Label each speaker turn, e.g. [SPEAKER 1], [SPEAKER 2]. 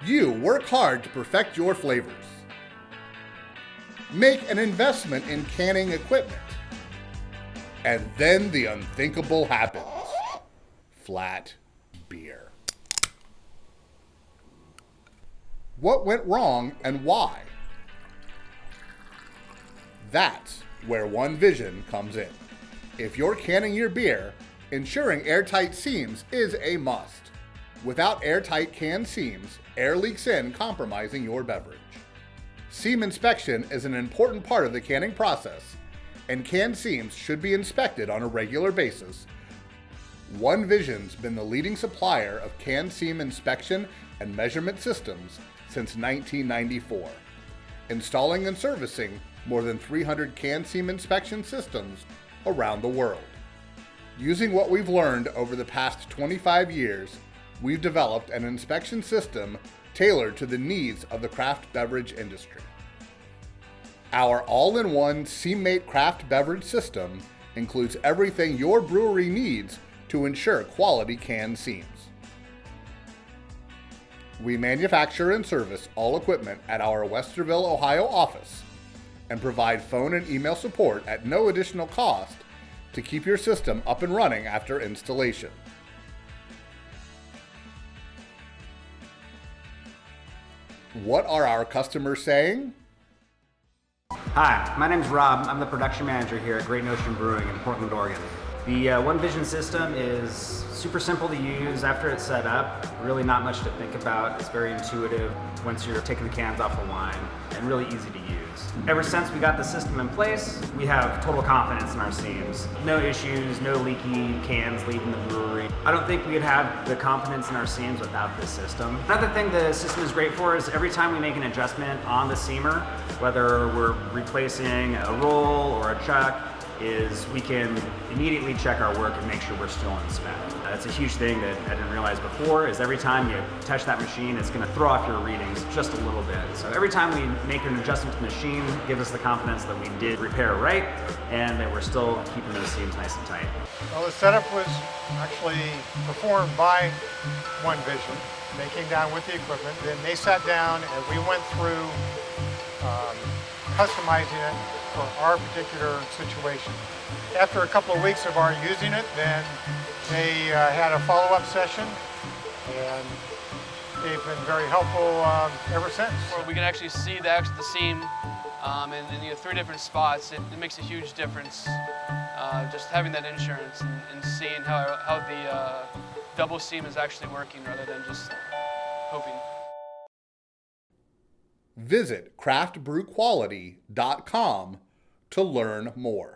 [SPEAKER 1] You work hard to perfect your flavors. Make an investment in canning equipment. And then the unthinkable happens. Flat beer. What went wrong and why? That's where OneVision comes in. If you're canning your beer, ensuring airtight seams is a must. Without airtight can seams, air leaks in, compromising your beverage. Seam inspection is an important part of the canning process, and can seams should be inspected on a regular basis. OneVision's been the leading supplier of can seam inspection and measurement systems since 1994, installing and servicing more than 300 can seam inspection systems around the world. Using what we've learned over the past 25 years, we've developed an inspection system tailored to the needs of the craft beverage industry. Our all-in-one SeamMate craft beverage system includes everything your brewery needs to ensure quality can seams. We manufacture and service all equipment at our Westerville, Ohio office and provide phone and email support at no additional cost to keep your system up and running after installation. What are our customers saying?
[SPEAKER 2] Hi, my name's Rob. I'm the production manager here at Great Notion Brewing in Portland, Oregon. The OneVision system is super simple to use after it's set up. Really not much to think about. It's very intuitive once you're taking the cans off the line, and really easy to use. Ever since we got the system in place, we have total confidence in our seams. No issues, no leaky cans leaving the brewery. I don't think we'd have the confidence in our seams without this system. Another thing the system is great for is every time we make an adjustment on the seamer, whether we're replacing a roll or a chuck, is we can immediately check our work and make sure we're still in spec. That's a huge thing that I didn't realize before, is every time you touch that machine, it's going to throw off your readings just a little bit. So every time we make an adjustment to the machine, it gives us the confidence that we did repair right and that we're still keeping those seams nice and tight.
[SPEAKER 3] Well, the setup was actually performed by OneVision. They came down with the equipment, then they sat down and we went through customizing it for our particular situation. After a couple of weeks of our using it, then they had a follow-up session, and they've been very helpful ever since.
[SPEAKER 4] Where we can actually see the seam in 3 different spots. It makes a huge difference. Just having that insurance and seeing how the double seam is actually working rather than just hoping.
[SPEAKER 1] Visit craftbrewquality.com to learn more.